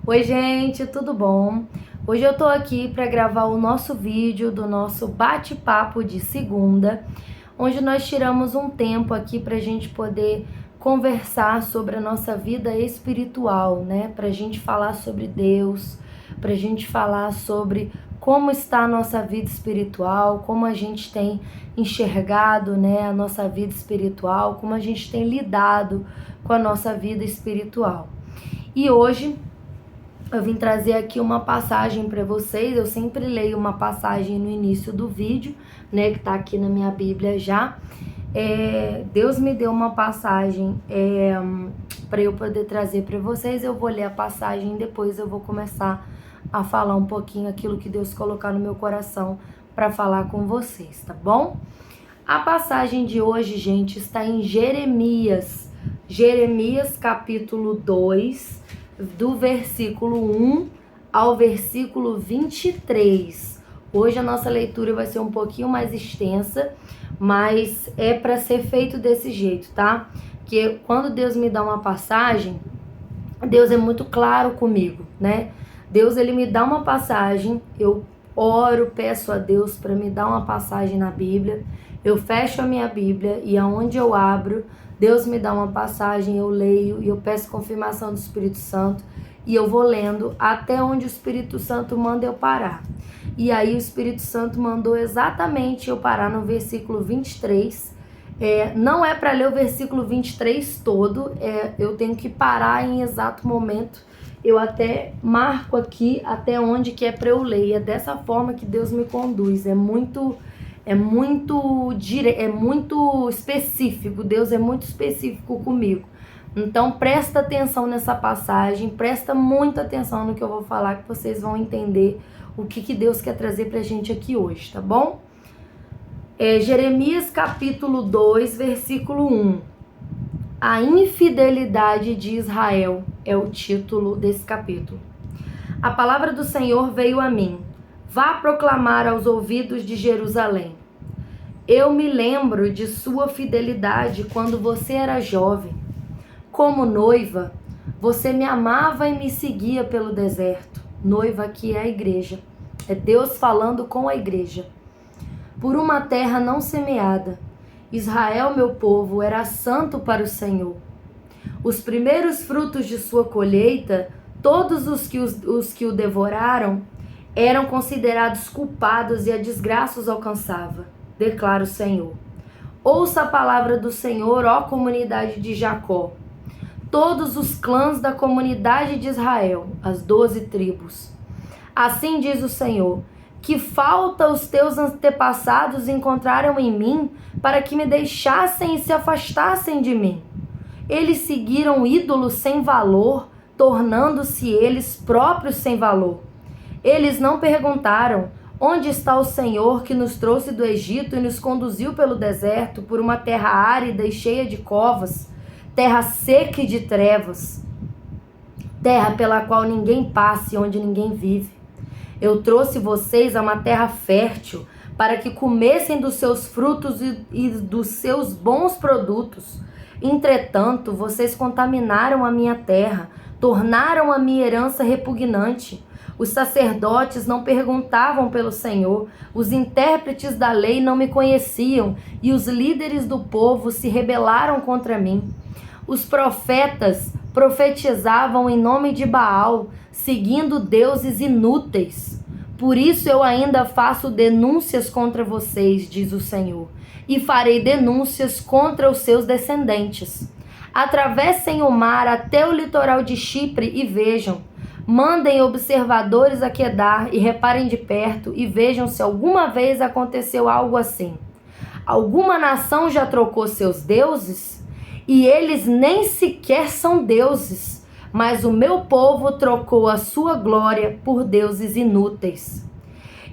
Oi, gente, tudo bom? Hoje eu tô aqui para gravar o nosso vídeo do nosso bate-papo de segunda, onde nós tiramos um tempo aqui pra gente poder conversar sobre a nossa vida espiritual, né? Pra gente falar sobre Deus, pra gente falar sobre como está a nossa vida espiritual, como a gente tem enxergado, né, a nossa vida espiritual, como a gente tem lidado com a nossa vida espiritual. E hoje eu vim trazer aqui uma passagem para vocês. Eu sempre leio uma passagem no início do vídeo, né, que tá aqui na minha Bíblia já. Deus me deu uma passagem para eu poder trazer para vocês. Eu vou ler a passagem e depois eu vou começar a falar um pouquinho aquilo que Deus colocar no meu coração para falar com vocês, tá bom? A passagem de hoje, gente, está em Jeremias capítulo 2, do versículo 1 ao versículo 23. Hoje a nossa leitura vai ser um pouquinho mais extensa, mas é para ser feito desse jeito, tá? Que quando Deus me dá uma passagem, Deus é muito claro comigo, né? Deus, ele me dá uma passagem, eu oro, peço a Deus para me dar uma passagem na Bíblia, eu fecho a minha Bíblia e aonde eu abro, Deus me dá uma passagem, eu leio e eu peço confirmação do Espírito Santo e eu vou lendo até onde o Espírito Santo manda eu parar. E aí o Espírito Santo mandou exatamente eu parar no versículo 23. Não é para ler o versículo 23 todo, eu tenho que parar em exato momento. Eu até marco aqui até onde que é para eu ler. É dessa forma que Deus me conduz. É muito específico. Deus é muito específico comigo. Então presta atenção nessa passagem, presta muita atenção no que eu vou falar, que vocês vão entender o que Deus quer trazer pra gente aqui hoje, tá bom? Jeremias capítulo 2, versículo 1. A infidelidade de Israel é o título desse capítulo. A palavra do Senhor veio a mim. Vá proclamar aos ouvidos de Jerusalém. Eu me lembro de sua fidelidade quando você era jovem. Como noiva, você me amava e me seguia pelo deserto. Noiva aqui é a igreja. É Deus falando com a igreja. Por uma terra não semeada, Israel, meu povo, era santo para o Senhor. Os primeiros frutos de sua colheita, todos os que o devoraram, eram considerados culpados e a desgraça os alcançava, declara o Senhor. Ouça a palavra do Senhor, ó comunidade de Jacó, todos os clãs da comunidade de Israel, as 12 tribos. Assim diz o Senhor: que falta os teus antepassados encontraram em mim para que me deixassem e se afastassem de mim. Eles seguiram ídolos sem valor, tornando-se eles próprios sem valor. Eles não perguntaram: onde está o Senhor que nos trouxe do Egito e nos conduziu pelo deserto, por uma terra árida e cheia de covas, terra seca e de trevas, terra pela qual ninguém passa e onde ninguém vive. Eu trouxe vocês a uma terra fértil, para que comessem dos seus frutos e dos seus bons produtos. Entretanto, vocês contaminaram a minha terra, tornaram a minha herança repugnante. Os sacerdotes não perguntavam pelo Senhor, os intérpretes da lei não me conheciam, e os líderes do povo se rebelaram contra mim. Os profetas profetizavam em nome de Baal, seguindo deuses inúteis. Por isso eu ainda faço denúncias contra vocês, diz o Senhor, e farei denúncias contra os seus descendentes. Atravessem o mar até o litoral de Chipre e vejam. Mandem observadores a Quedar e reparem de perto e vejam se alguma vez aconteceu algo assim. Alguma nação já trocou seus deuses? E eles nem sequer são deuses, mas o meu povo trocou a sua glória por deuses inúteis.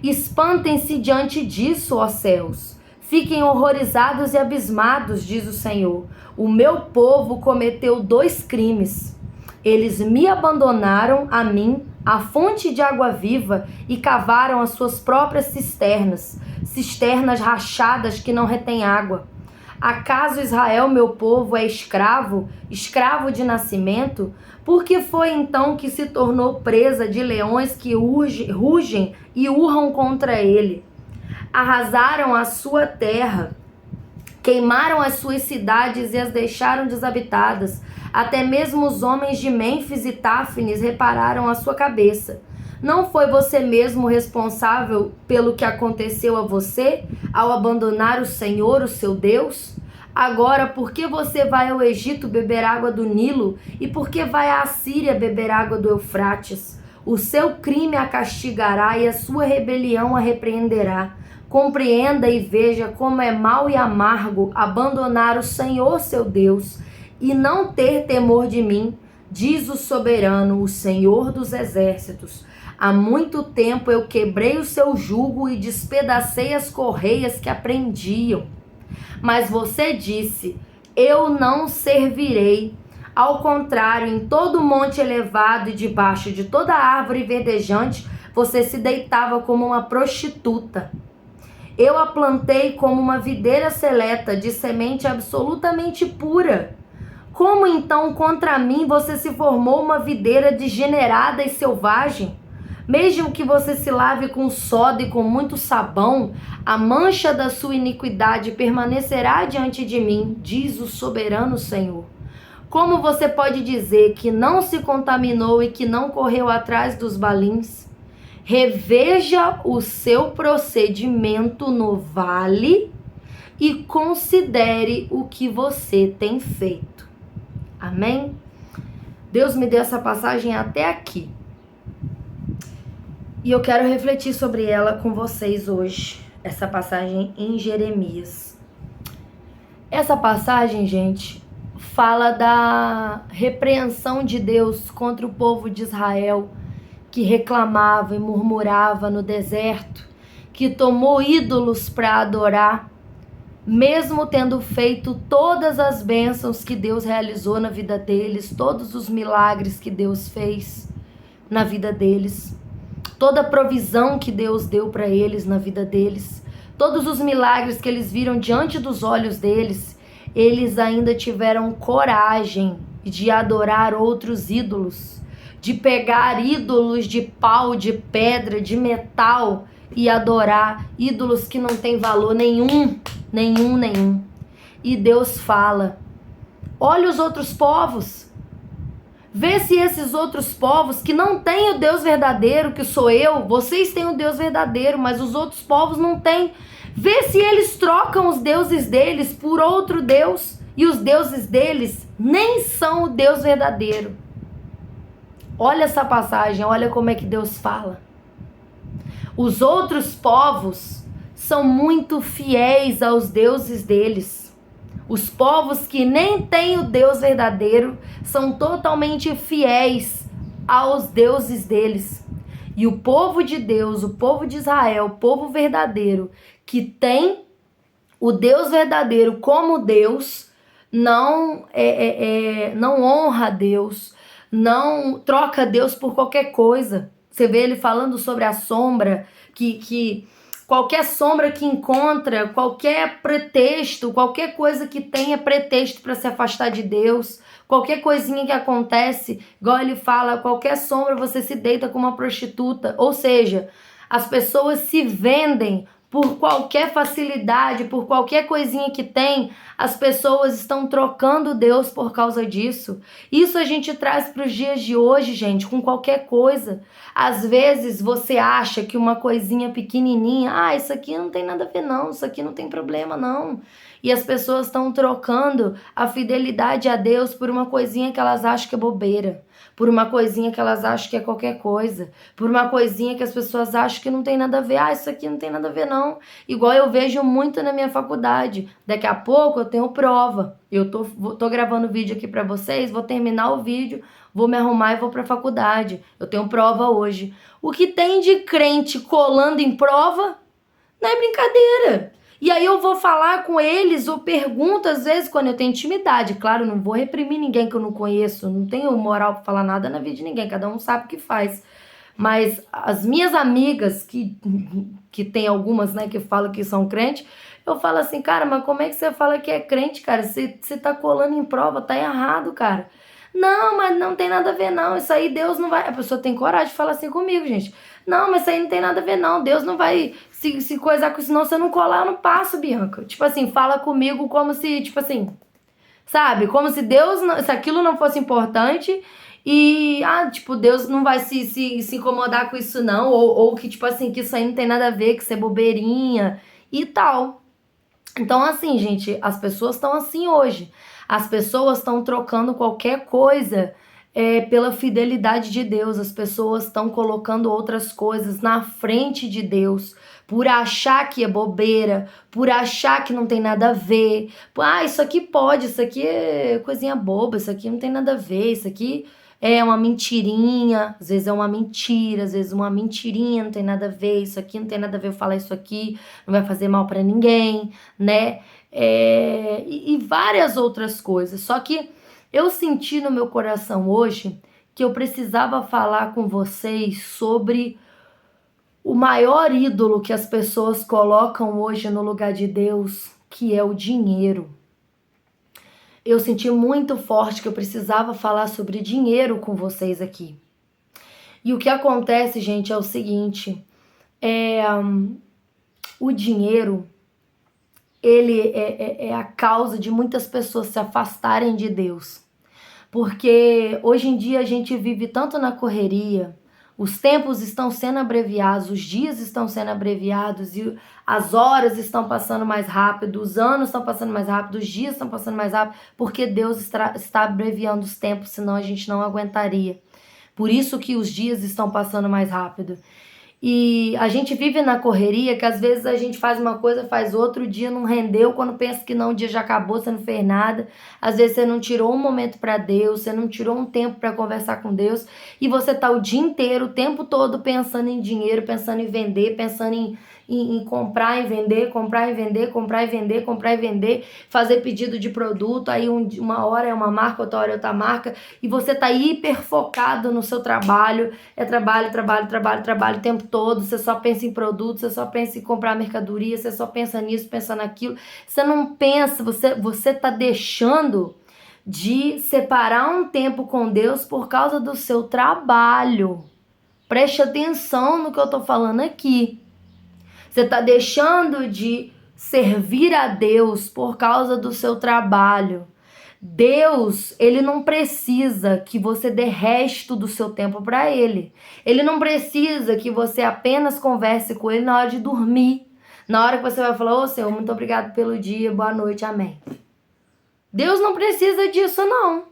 Espantem-se diante disso, ó céus. Fiquem horrorizados e abismados, diz o Senhor. O meu povo cometeu 2 crimes. Eles me abandonaram a mim, a fonte de água viva, e cavaram as suas próprias cisternas, cisternas rachadas que não retêm água. Acaso Israel, meu povo, é escravo, escravo de nascimento? Por que foi então que se tornou presa de leões que rugem e urram contra ele? Arrasaram a sua terra, queimaram as suas cidades e as deixaram desabitadas. Até mesmo os homens de Mênfis e Táfnis repararam a sua cabeça. Não foi você mesmo responsável pelo que aconteceu a você ao abandonar o Senhor, o seu Deus? Agora, por que você vai ao Egito beber água do Nilo e por que vai à Assíria beber água do Eufrates? O seu crime a castigará e a sua rebelião a repreenderá. Compreenda e veja como é mau e amargo abandonar o Senhor, seu Deus, e não ter temor de mim, diz o soberano, o Senhor dos exércitos. Há muito tempo eu quebrei o seu jugo e despedacei as correias que a prendiam. Mas você disse, eu não servirei. Ao contrário, em todo monte elevado e debaixo de toda árvore verdejante, você se deitava como uma prostituta. Eu a plantei como uma videira seleta, de semente absolutamente pura. Como então contra mim você se formou uma videira degenerada e selvagem? Mesmo que você se lave com soda e com muito sabão, a mancha da sua iniquidade permanecerá diante de mim, diz o soberano Senhor. Como você pode dizer que não se contaminou e que não correu atrás dos balins? Reveja o seu procedimento no vale e considere o que você tem feito. Amém? Deus me deu essa passagem até aqui. E eu quero refletir sobre ela com vocês hoje. Essa passagem em Jeremias. Essa passagem, gente, fala da repreensão de Deus contra o povo de Israel, que reclamava e murmurava no deserto, que tomou ídolos para adorar, mesmo tendo feito todas as bênçãos que Deus realizou na vida deles, todos os milagres que Deus fez na vida deles, toda a provisão que Deus deu para eles na vida deles, todos os milagres que eles viram diante dos olhos deles, eles ainda tiveram coragem de adorar outros ídolos, de pegar ídolos de pau, de pedra, de metal e adorar ídolos que não têm valor nenhum. E Deus fala, olha os outros povos, vê se esses outros povos que não têm o Deus verdadeiro, que sou eu, vocês têm o Deus verdadeiro, mas os outros povos não têm. Vê se eles trocam os deuses deles por outro Deus, e os deuses deles nem são o Deus verdadeiro. Olha essa passagem, olha como é que Deus fala. Os outros povos são muito fiéis aos deuses deles. Os povos que nem têm o Deus verdadeiro são totalmente fiéis aos deuses deles. E o povo de Deus, o povo de Israel, o povo verdadeiro, que tem o Deus verdadeiro como Deus, não honra a Deus, não troca Deus por qualquer coisa. Você vê ele falando sobre a sombra, que qualquer sombra que encontra, qualquer pretexto, qualquer coisa que tenha pretexto para se afastar de Deus, qualquer coisinha que acontece, igual ele fala, qualquer sombra você se deita com uma prostituta. Ou seja, as pessoas se vendem por qualquer facilidade, por qualquer coisinha que tem, as pessoas estão trocando Deus por causa disso. Isso a gente traz para os dias de hoje, gente, com qualquer coisa. Às vezes você acha que uma coisinha pequenininha, isso aqui não tem nada a ver não, isso aqui não tem problema não. E as pessoas estão trocando a fidelidade a Deus por uma coisinha que elas acham que é bobeira, por uma coisinha que elas acham que é qualquer coisa, por uma coisinha que as pessoas acham que não tem nada a ver. Isso aqui não tem nada a ver não. Igual eu vejo muito na minha faculdade. Daqui a pouco eu tenho prova. Eu tô gravando vídeo aqui pra vocês, vou terminar o vídeo, vou me arrumar e vou pra faculdade. Eu tenho prova hoje. O que tem de crente colando em prova não é brincadeira. E aí eu vou falar com eles, ou pergunto às vezes quando eu tenho intimidade. Claro, não vou reprimir ninguém que eu não conheço, não tenho moral pra falar nada na vida de ninguém, cada um sabe o que faz. Mas as minhas amigas, que tem algumas, né, que falam que são crentes, eu falo assim, cara, mas como é que você fala que é crente, cara? Você tá colando em prova, tá errado, cara. Não, mas não tem nada a ver, não. Isso aí Deus não vai. A pessoa tem coragem de falar assim comigo, gente. Não, mas isso aí não tem nada a ver, não. Deus não vai se coisar com isso, não. Se eu não colar, eu não passo, Bianca. Tipo assim, fala comigo como se, tipo assim, sabe? Como se Deus, se aquilo não fosse importante e, tipo, Deus não vai se incomodar com isso, não. Ou que, tipo assim, que isso aí não tem nada a ver, que isso é bobeirinha e tal. Então, assim, gente, as pessoas estão assim hoje. As pessoas estão trocando qualquer coisa pela fidelidade de Deus. As pessoas estão colocando outras coisas na frente de Deus por achar que é bobeira, por achar que não tem nada a ver. Isso aqui pode, isso aqui é coisinha boba, isso aqui não tem nada a ver, isso aqui é uma mentirinha, às vezes é uma mentira, às vezes uma mentirinha, não tem nada a ver, isso aqui não tem nada a ver eu falar isso aqui, não vai fazer mal pra ninguém, né? E várias outras coisas. Só que eu senti no meu coração hoje que eu precisava falar com vocês sobre o maior ídolo que as pessoas colocam hoje no lugar de Deus, que é o dinheiro. Eu senti muito forte que eu precisava falar sobre dinheiro com vocês aqui. E o que acontece, gente, é o seguinte: o dinheiro, ele é a causa de muitas pessoas se afastarem de Deus. Porque hoje em dia a gente vive tanto na correria, os tempos estão sendo abreviados, os dias estão sendo abreviados e as horas estão passando mais rápido, os anos estão passando mais rápido, os dias estão passando mais rápido, porque Deus está abreviando os tempos, senão a gente não aguentaria. Por isso que os dias estão passando mais rápido. E a gente vive na correria, que às vezes a gente faz uma coisa, faz outro, dia não rendeu, quando pensa que não, o dia já acabou, você não fez nada. Às vezes você não tirou um momento para Deus, você não tirou um tempo para conversar com Deus, e você tá o dia inteiro, o tempo todo pensando em dinheiro, pensando em vender, pensando em comprar e vender, comprar e vender, comprar e vender, comprar e vender, fazer pedido de produto, aí uma hora é uma marca, outra hora é outra marca, e você tá hiper focado no seu trabalho, trabalho, trabalho, trabalho, trabalho o tempo todo, você só pensa em produto, você só pensa em comprar mercadoria, você só pensa nisso, pensa naquilo, você não pensa, você tá deixando de separar um tempo com Deus por causa do seu trabalho. Preste atenção no que eu tô falando aqui. Você está deixando de servir a Deus por causa do seu trabalho. Deus, ele não precisa que você dê resto do seu tempo para ele. Ele não precisa que você apenas converse com ele na hora de dormir. Na hora que você vai falar, ô Senhor, muito obrigado pelo dia, boa noite, amém. Deus não precisa disso, não.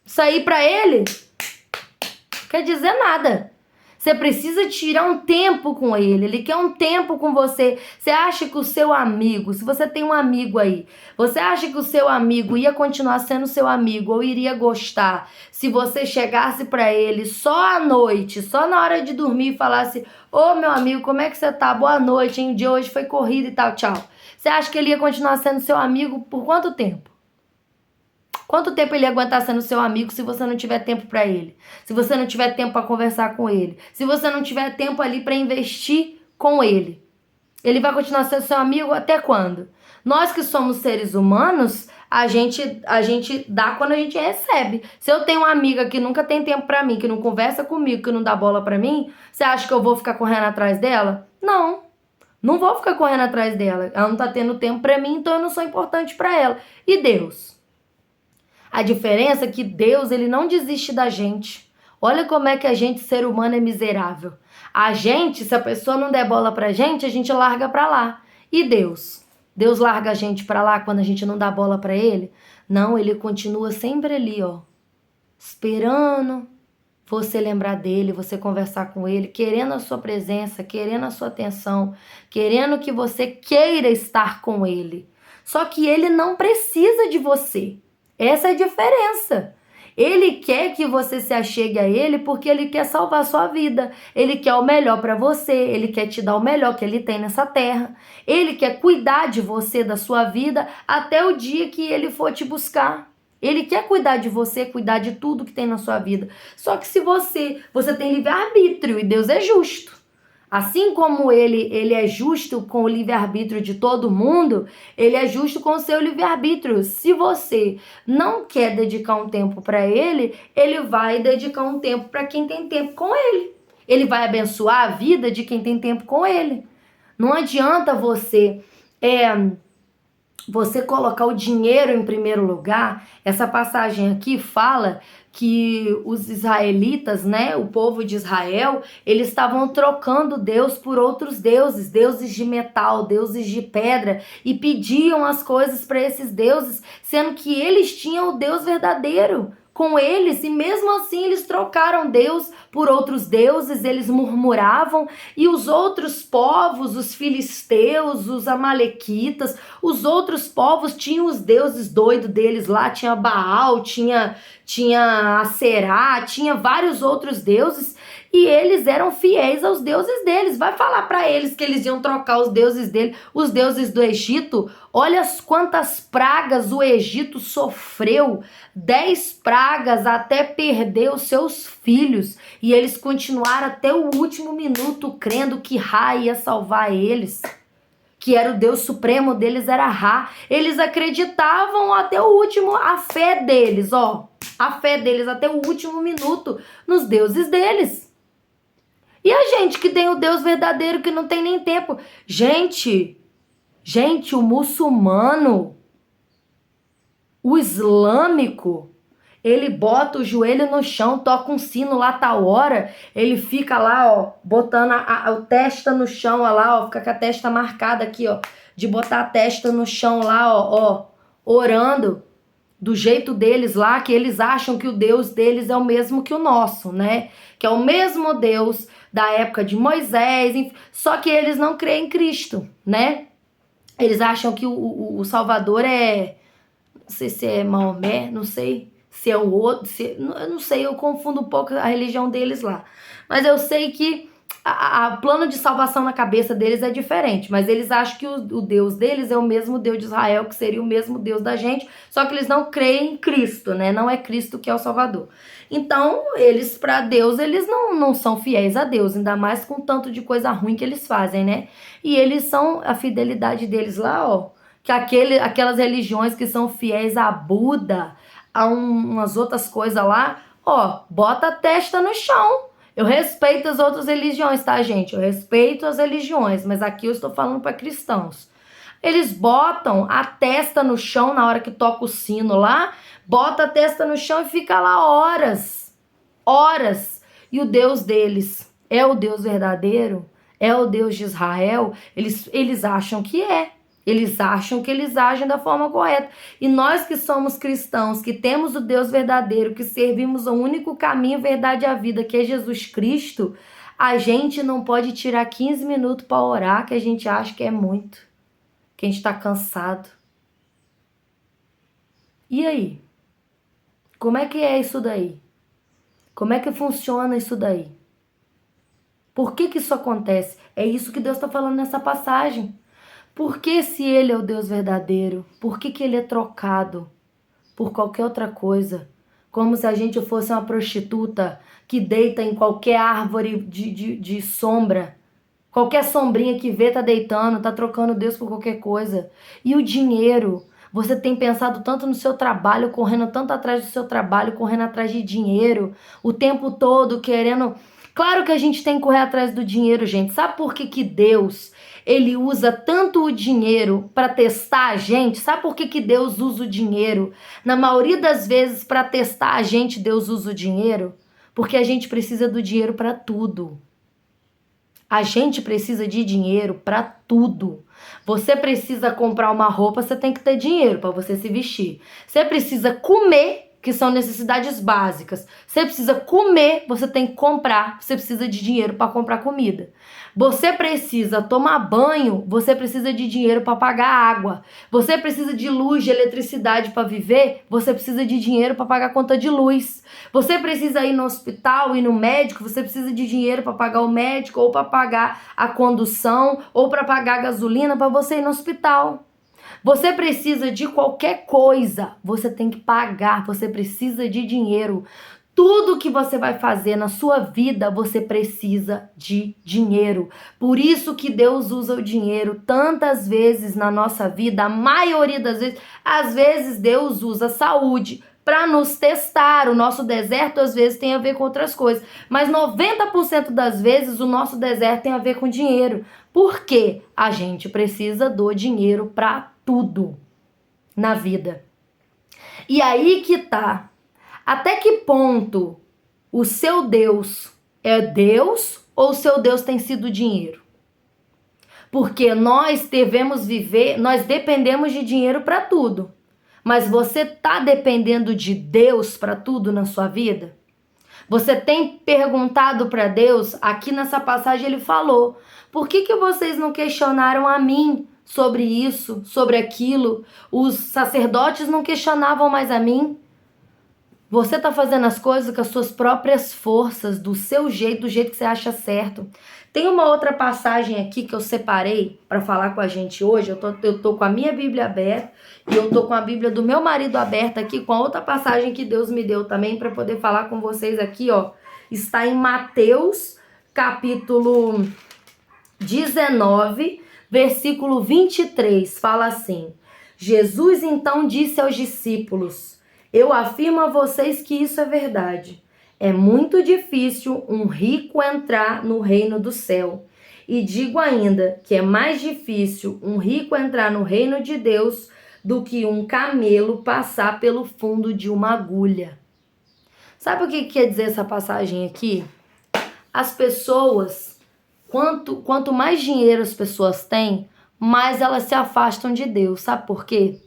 Isso aí para ele não quer dizer nada. Você precisa tirar um tempo com ele quer um tempo com você. Você acha que o seu amigo, se você tem um amigo aí, você acha que o seu amigo ia continuar sendo seu amigo ou iria gostar se você chegasse pra ele só à noite, só na hora de dormir e falasse, ô meu amigo, como é que você tá? Boa noite, hein? O dia hoje foi corrido e tal, tchau. Você acha que ele ia continuar sendo seu amigo por quanto tempo? Quanto tempo ele ia aguentar sendo seu amigo se você não tiver tempo para ele? Se você não tiver tempo para conversar com ele? Se você não tiver tempo ali para investir com ele? Ele vai continuar sendo seu amigo até quando? Nós que somos seres humanos, a gente dá quando a gente recebe. Se eu tenho uma amiga que nunca tem tempo para mim, que não conversa comigo, que não dá bola para mim, você acha que eu vou ficar correndo atrás dela? Não. Não vou ficar correndo atrás dela. Ela não tá tendo tempo para mim, então eu não sou importante para ela. E Deus? A diferença é que Deus, ele não desiste da gente. Olha como é que a gente, ser humano, é miserável. A gente, se a pessoa não der bola pra gente, a gente larga pra lá. E Deus? Deus larga a gente pra lá quando a gente não dá bola pra ele? Não, ele continua sempre ali, ó. Esperando você lembrar dele, você conversar com ele, querendo a sua presença, querendo a sua atenção, querendo que você queira estar com ele. Só que ele não precisa de você. Essa é a diferença. Ele quer que você se achegue a ele porque ele quer salvar a sua vida. Ele quer o melhor para você. Ele quer te dar o melhor que ele tem nessa terra. Ele quer cuidar de você, da sua vida, até o dia que ele for te buscar. Ele quer cuidar de você, cuidar de tudo que tem na sua vida. Só que se você tem livre-arbítrio e Deus é justo. Assim como ele é justo com o livre-arbítrio de todo mundo, ele é justo com o seu livre-arbítrio. Se você não quer dedicar um tempo para ele, ele vai dedicar um tempo para quem tem tempo com ele. Ele vai abençoar a vida de quem tem tempo com ele. Não adianta você colocar o dinheiro em primeiro lugar. Essa passagem aqui fala que os israelitas, né, o povo de Israel, eles estavam trocando Deus por outros deuses, deuses de metal, deuses de pedra, e pediam as coisas para esses deuses, sendo que eles tinham o Deus verdadeiro com eles, e mesmo assim eles trocaram Deus por outros deuses, eles murmuravam, e os outros povos, os filisteus, os amalequitas, os outros povos tinham os deuses doidos deles lá, tinha Baal, tinha Aserá, tinha vários outros deuses, e eles eram fiéis aos deuses deles. Vai falar para eles que eles iam trocar os deuses dele, os deuses do Egito. Olha quantas pragas o Egito sofreu, 10 pragas até perder os seus filhos, e eles continuaram até o último minuto crendo que Ra ia salvar eles, que era o Deus supremo deles, era Ra. Eles acreditavam até o último, a fé deles até o último minuto nos deuses deles. E a gente que tem o Deus verdadeiro, que não tem nem tempo. Gente, o muçulmano, o islâmico, ele bota o joelho no chão, toca um sino lá tal hora, ele fica lá, ó, botando a testa no chão, ó, lá, ó, fica com a testa marcada aqui, ó, de botar a testa no chão lá, ó, orando do jeito deles lá, que eles acham que o Deus deles é o mesmo que o nosso, né? Que é o mesmo Deus da época de Moisés, enfim, só que eles não creem em Cristo, né? Eles acham que o Salvador não sei se é Maomé, não sei se é o outro, eu não sei, eu confundo um pouco a religião deles lá. Mas eu sei que o plano de salvação na cabeça deles é diferente, mas eles acham que o Deus deles é o mesmo Deus de Israel, que seria o mesmo Deus da gente, só que eles não creem em Cristo, né? Não é Cristo que é o Salvador. Então, eles, para Deus, eles não são fiéis a Deus, ainda mais com tanto de coisa ruim que eles fazem, né? E eles são, a fidelidade deles lá, ó, que aquelas religiões que são fiéis a Buda, a umas outras coisas lá, ó, bota a testa no chão. Eu respeito as outras religiões, tá, gente? Eu respeito as religiões, mas aqui eu estou falando para cristãos. Eles botam a testa no chão na hora que toca o sino lá, bota a testa no chão e fica lá horas. E o Deus deles é o Deus verdadeiro? É o Deus de Israel? Eles acham que é. Eles acham que eles agem da forma correta. E nós que somos cristãos, que temos o Deus verdadeiro, que servimos o único caminho, verdade e a vida, que é Jesus Cristo, a gente não pode tirar 15 minutos para orar, que a gente acha que é muito, que a gente está cansado. E aí? Como é que é isso daí? Como é que funciona isso daí? Por que isso acontece? É isso que Deus está falando nessa passagem. Por que, se ele é o Deus verdadeiro, por que ele é trocado por qualquer outra coisa? Como se a gente fosse uma prostituta que deita em qualquer árvore de sombra. Qualquer sombrinha que vê tá deitando, tá trocando Deus por qualquer coisa. E o dinheiro? Você tem pensado tanto no seu trabalho, correndo tanto atrás do seu trabalho, correndo atrás de dinheiro, o tempo todo querendo... Claro que a gente tem que correr atrás do dinheiro, gente. Sabe por que Deus... ele usa tanto o dinheiro para testar a gente? Sabe por que Deus usa o dinheiro? Na maioria das vezes, para testar a gente, Deus usa o dinheiro. Porque a gente precisa do dinheiro para tudo. A gente precisa de dinheiro para tudo. Você precisa comprar uma roupa, você tem que ter dinheiro para você se vestir. Você precisa comer, que são necessidades básicas. Você precisa comer, você tem que comprar. Você precisa de dinheiro para comprar comida. Você precisa tomar banho, você precisa de dinheiro para pagar água. Você precisa de luz, de eletricidade para viver, você precisa de dinheiro para pagar a conta de luz. Você precisa ir no hospital, ir no médico, você precisa de dinheiro para pagar o médico, ou para pagar a condução, ou para pagar a gasolina para você ir no hospital. Você precisa de qualquer coisa, você tem que pagar, você precisa de dinheiro. Tudo que você vai fazer na sua vida, você precisa de dinheiro. Por isso que Deus usa o dinheiro tantas vezes na nossa vida, a maioria das vezes. Às vezes Deus usa a saúde para nos testar. O nosso deserto às vezes tem a ver com outras coisas, mas 90% das vezes o nosso deserto tem a ver com dinheiro. Por quê? A gente precisa do dinheiro para tudo na vida. E aí que tá. Até que ponto o seu Deus é Deus ou o seu Deus tem sido dinheiro? Porque nós nós dependemos de dinheiro para tudo. Mas você tá dependendo de Deus para tudo na sua vida? Você tem perguntado para Deus? Aqui nessa passagem ele falou: por que vocês não questionaram a mim sobre isso, sobre aquilo? Os sacerdotes não questionavam mais a mim? Você tá fazendo as coisas com as suas próprias forças, do seu jeito, do jeito que você acha certo. Tem uma outra passagem aqui que eu separei para falar com a gente hoje. Eu tô com a minha Bíblia aberta e eu tô com a Bíblia do meu marido aberta aqui, com a outra passagem que Deus me deu também para poder falar com vocês aqui, ó. Está em Mateus, capítulo 19, versículo 23. Fala assim: Jesus então disse aos discípulos: eu afirmo a vocês que isso é verdade. É muito difícil um rico entrar no reino do céu. E digo ainda que é mais difícil um rico entrar no reino de Deus do que um camelo passar pelo fundo de uma agulha. Sabe o que quer dizer essa passagem aqui? As pessoas, quanto mais dinheiro as pessoas têm, mais elas se afastam de Deus. Sabe por quê?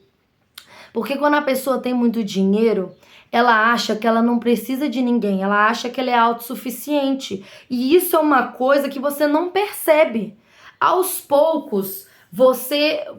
Porque quando a pessoa tem muito dinheiro, ela acha que ela não precisa de ninguém, ela acha que ela é autossuficiente. E isso é uma coisa que você não percebe. Aos poucos,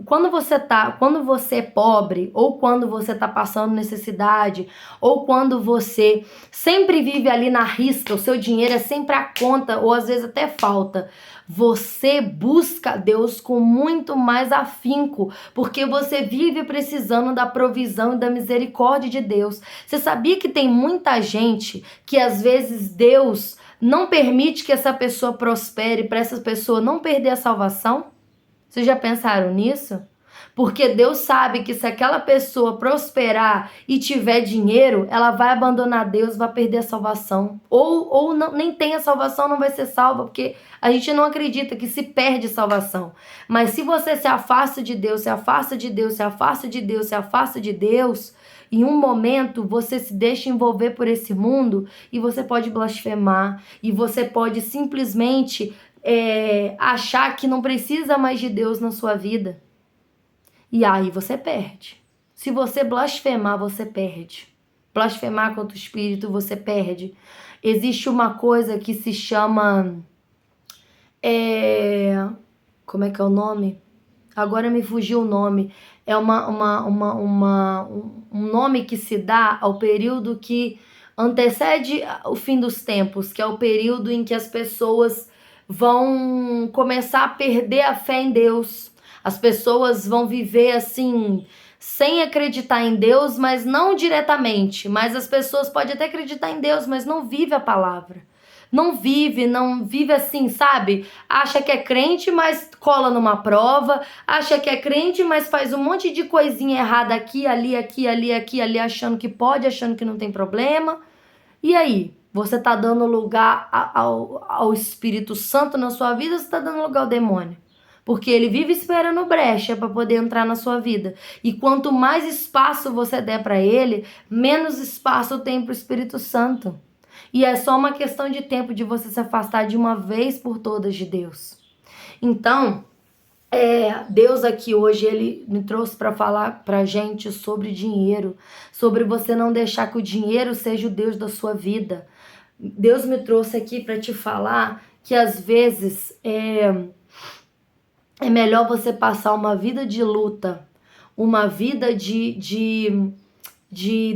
quando você é pobre, ou quando você está passando necessidade, ou quando você sempre vive ali na risca, o seu dinheiro é sempre a conta, ou às vezes até falta, você busca Deus com muito mais afinco, porque você vive precisando da provisão e da misericórdia de Deus. Você sabia que tem muita gente que às vezes Deus não permite que essa pessoa prospere para essa pessoa não perder a salvação? Vocês já pensaram nisso? Porque Deus sabe que se aquela pessoa prosperar e tiver dinheiro, ela vai abandonar Deus, vai perder a salvação. Ou não, nem tem a salvação, não vai ser salva, porque a gente não acredita que se perde salvação. Mas se você se afasta de Deus, se afasta de Deus, se afasta de Deus, se afasta de Deus, em um momento você se deixa envolver por esse mundo e você pode blasfemar, e você pode simplesmente achar que não precisa mais de Deus na sua vida. E aí você perde. Se você blasfemar, você perde. Blasfemar contra o Espírito, você perde. Existe uma coisa que se chama... como é que é o nome? Agora me fugiu o nome. É um nome que se dá ao período que antecede o fim dos tempos, que é o período em que as pessoas vão começar a perder a fé em Deus. As pessoas vão viver assim, sem acreditar em Deus, mas não diretamente. Mas as pessoas podem até acreditar em Deus, mas não vive a palavra. Não vive assim, sabe? Acha que é crente, mas cola numa prova. Acha que é crente, mas faz um monte de coisinha errada aqui, ali, achando que pode, achando que não tem problema. E aí? Você tá dando lugar ao Espírito Santo na sua vida ou você tá dando lugar ao demônio? Porque ele vive esperando brecha para poder entrar na sua vida. E quanto mais espaço você der para ele, menos espaço tem para o Espírito Santo. E é só uma questão de tempo de você se afastar de uma vez por todas de Deus. Então, Deus aqui hoje, ele me trouxe para falar pra gente sobre dinheiro, sobre você não deixar que o dinheiro seja o Deus da sua vida. Deus me trouxe aqui para te falar que às vezes é melhor você passar uma vida de luta, uma vida de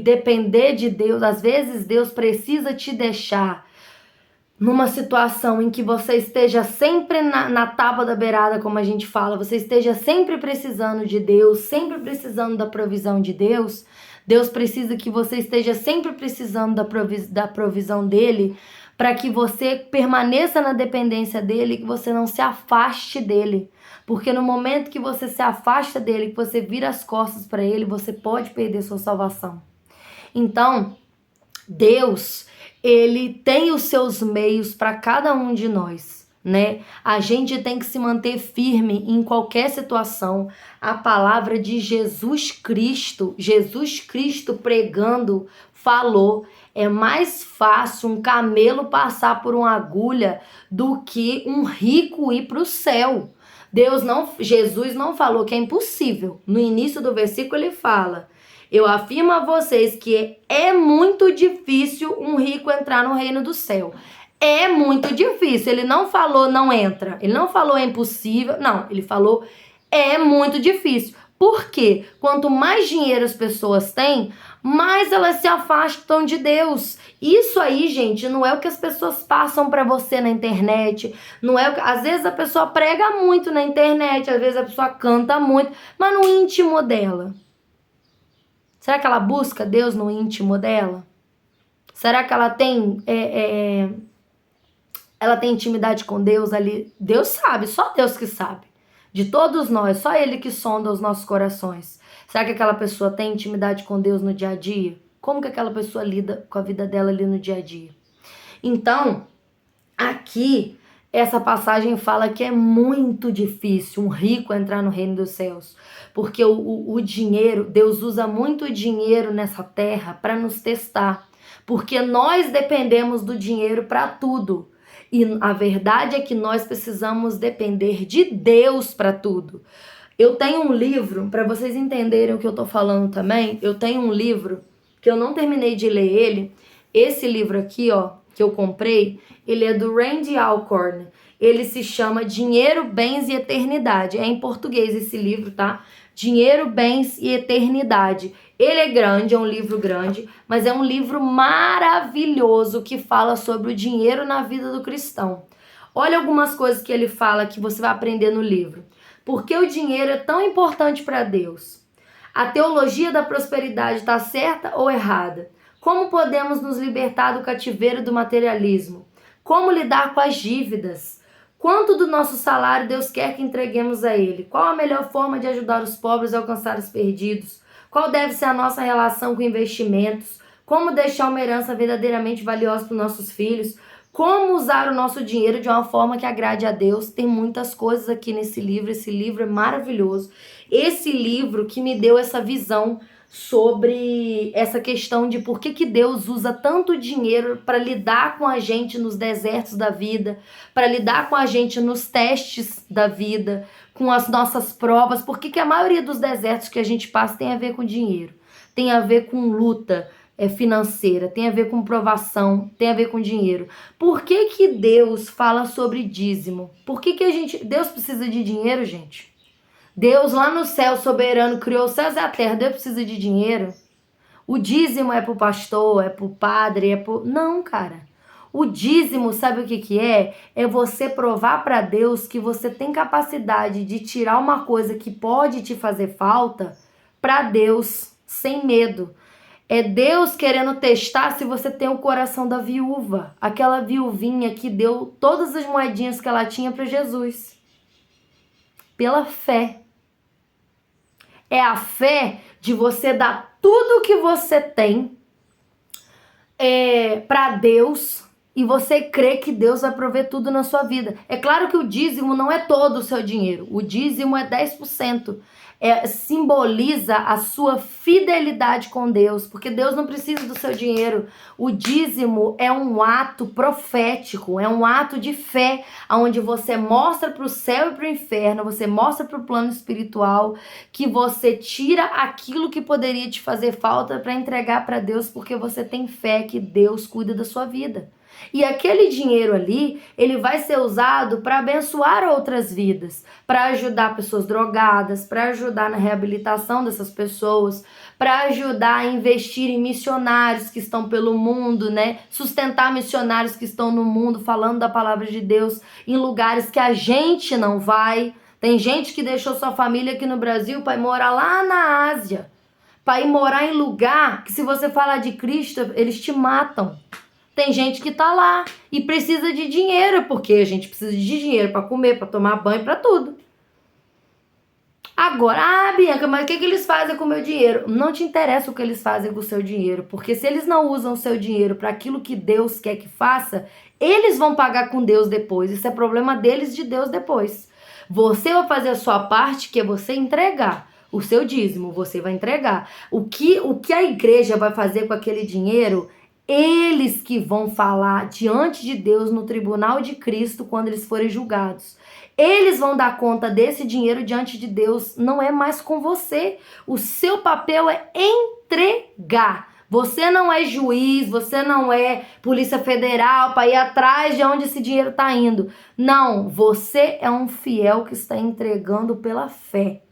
depender de Deus. Às vezes Deus precisa te deixar numa situação em que você esteja sempre na tábua da beirada, como a gente fala, você esteja sempre precisando de Deus, sempre precisando da provisão de Deus, Deus precisa que você esteja sempre precisando da provisão dele, para que você permaneça na dependência dele, que você não se afaste dele. Porque no momento que você se afasta dele, que você vira as costas para ele, você pode perder sua salvação. Então, Deus, ele tem os seus meios para cada um de nós, né? A gente tem que se manter firme em qualquer situação. A palavra de Jesus Cristo pregando, falou: é mais fácil um camelo passar por uma agulha do que um rico ir para o céu. Jesus não falou que é impossível. No início do versículo ele fala: eu afirmo a vocês que é muito difícil um rico entrar no reino do céu. É muito difícil. Ele não falou não entra. Ele não falou é impossível. Não, ele falou é muito difícil. Por quê? Quanto mais dinheiro as pessoas têm, mais elas se afastam de Deus. Isso aí, gente, não é o que as pessoas passam para você na internet. Não é o que... Às vezes a pessoa prega muito na internet, às vezes a pessoa canta muito, mas no íntimo dela, será que ela busca Deus no íntimo dela? Será que ela tem ela tem intimidade com Deus ali? Deus sabe, só Deus que sabe. De todos nós, só Ele que sonda os nossos corações. Será que aquela pessoa tem intimidade com Deus no dia a dia? Como que aquela pessoa lida com a vida dela ali no dia a dia? Então, aqui, essa passagem fala que é muito difícil um rico entrar no reino dos céus. Porque o dinheiro, Deus usa muito o dinheiro nessa terra para nos testar. Porque nós dependemos do dinheiro para tudo. E a verdade é que nós precisamos depender de Deus para tudo. Eu tenho um livro, para vocês entenderem o que eu tô falando também, eu tenho um livro que eu não terminei de ler ele. Esse livro aqui, ó, que eu comprei, ele é do Randy Alcorn. Ele se chama Dinheiro, Bens e Eternidade. É em português esse livro, tá? Dinheiro, Bens e Eternidade. Ele é grande, é um livro grande, mas é um livro maravilhoso que fala sobre o dinheiro na vida do cristão. Olha algumas coisas que ele fala que você vai aprender no livro. Por que o dinheiro é tão importante para Deus? A teologia da prosperidade está certa ou errada? Como podemos nos libertar do cativeiro do materialismo? Como lidar com as dívidas? Quanto do nosso salário Deus quer que entreguemos a Ele? Qual a melhor forma de ajudar os pobres a alcançar os perdidos? Qual deve ser a nossa relação com investimentos? Como deixar uma herança verdadeiramente valiosa para os nossos filhos? Como usar o nosso dinheiro de uma forma que agrade a Deus? Tem muitas coisas aqui nesse livro. Esse livro é maravilhoso. Esse livro que me deu essa visão sobre essa questão de por que Deus usa tanto dinheiro para lidar com a gente nos desertos da vida, para lidar com a gente nos testes da vida, com as nossas provas. Por que a maioria dos desertos que a gente passa tem a ver com dinheiro, tem a ver com luta financeira, tem a ver com provação, tem a ver com dinheiro. Por que Deus fala sobre dízimo? Por que Deus precisa de dinheiro, gente? Deus lá no céu soberano criou os céus e a terra. Deus precisa de dinheiro? O dízimo é pro pastor, é pro padre, Não, cara. O dízimo, sabe o que é? É você provar para Deus que você tem capacidade de tirar uma coisa que pode te fazer falta para Deus, sem medo. É Deus querendo testar se você tem o coração da viúva. Aquela viuvinha que deu todas as moedinhas que ela tinha para Jesus. Pela fé. É a fé de você dar tudo o que você tem para Deus e você crê que Deus vai prover tudo na sua vida. É claro que o dízimo não é todo o seu dinheiro. O dízimo é 10%. Simboliza a sua fidelidade com Deus, porque Deus não precisa do seu dinheiro. O dízimo é um ato profético, é um ato de fé, onde você mostra para o céu e para o inferno, você mostra para o plano espiritual que você tira aquilo que poderia te fazer falta para entregar para Deus, porque você tem fé que Deus cuida da sua vida. E aquele dinheiro ali, ele vai ser usado para abençoar outras vidas, para ajudar pessoas drogadas, para ajudar na reabilitação dessas pessoas, para ajudar a investir em missionários que estão pelo mundo, né? Sustentar missionários que estão no mundo falando da palavra de Deus em lugares que a gente não vai. Tem gente que deixou sua família aqui no Brasil para ir morar lá na Ásia, para ir morar em lugar que, se você falar de Cristo, eles te matam. Tem gente que tá lá e precisa de dinheiro, porque a gente precisa de dinheiro para comer, para tomar banho, para tudo. Agora, Bianca, mas o que eles fazem com o meu dinheiro? Não te interessa o que eles fazem com o seu dinheiro, porque se eles não usam o seu dinheiro para aquilo que Deus quer que faça, eles vão pagar com Deus depois. Isso é problema deles, de Deus depois. Você vai fazer a sua parte, que é você entregar o seu dízimo, você vai entregar. O que a igreja vai fazer com aquele dinheiro, eles que vão falar diante de Deus no tribunal de Cristo quando eles forem julgados. Eles vão dar conta desse dinheiro diante de Deus, não é mais com você. O seu papel é entregar. Você não é juiz, você não é Polícia Federal para ir atrás de onde esse dinheiro está indo. Não, você é um fiel que está entregando pela fé.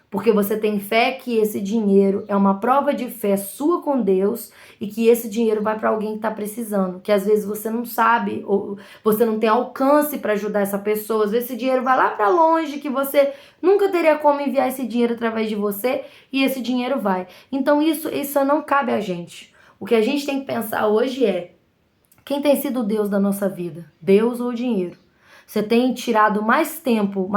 Porque você tem fé que esse dinheiro é uma prova de fé sua com Deus e que esse dinheiro vai para alguém que está precisando. Que às vezes você não sabe, ou você não tem alcance para ajudar essa pessoa. Às vezes esse dinheiro vai lá para longe, que você nunca teria como enviar esse dinheiro através de você, e esse dinheiro vai. Então isso não cabe a gente. O que a gente tem que pensar hoje é: quem tem sido o Deus da nossa vida? Deus ou o dinheiro? Você tem tirado mais tempo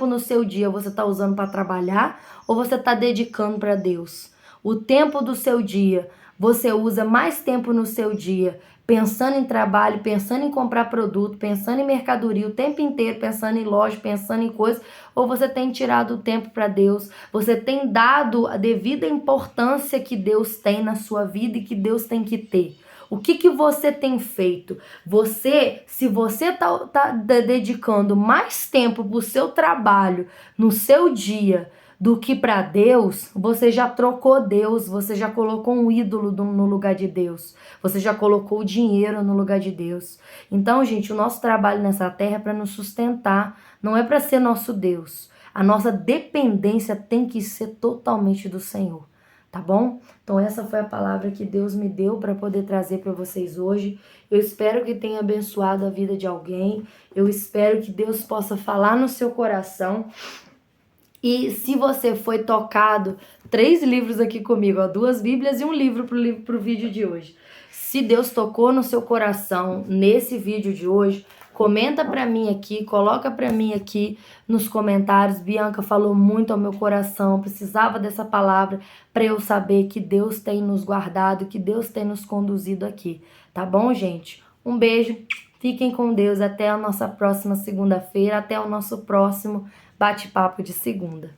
no seu dia você está usando para trabalhar, ou você está dedicando para Deus? O tempo do seu dia, você usa mais tempo no seu dia pensando em trabalho, pensando em comprar produto, pensando em mercadoria o tempo inteiro, pensando em loja, pensando em coisas, ou você tem tirado o tempo para Deus? Você tem dado a devida importância que Deus tem na sua vida e que Deus tem que ter? O que você tem feito? Se você tá dedicando mais tempo para o seu trabalho, no seu dia, do que para Deus, você já trocou Deus, você já colocou um ídolo no lugar de Deus, você já colocou o dinheiro no lugar de Deus. Então, gente, o nosso trabalho nessa terra é para nos sustentar, não é para ser nosso Deus. A nossa dependência tem que ser totalmente do Senhor. Tá bom? Então essa foi a palavra que Deus me deu para poder trazer para vocês hoje. Eu espero que tenha abençoado a vida de alguém. Eu espero que Deus possa falar no seu coração. E se você foi tocado, 3 livros aqui comigo, ó, 2 Bíblias e um livro pro vídeo de hoje. Se Deus tocou no seu coração nesse vídeo de hoje, comenta pra mim aqui, coloca pra mim aqui nos comentários: Bianca, falou muito ao meu coração, precisava dessa palavra pra eu saber que Deus tem nos guardado, que Deus tem nos conduzido aqui. Tá bom, gente? Um beijo, fiquem com Deus, até a nossa próxima segunda-feira, até o nosso próximo bate-papo de segunda.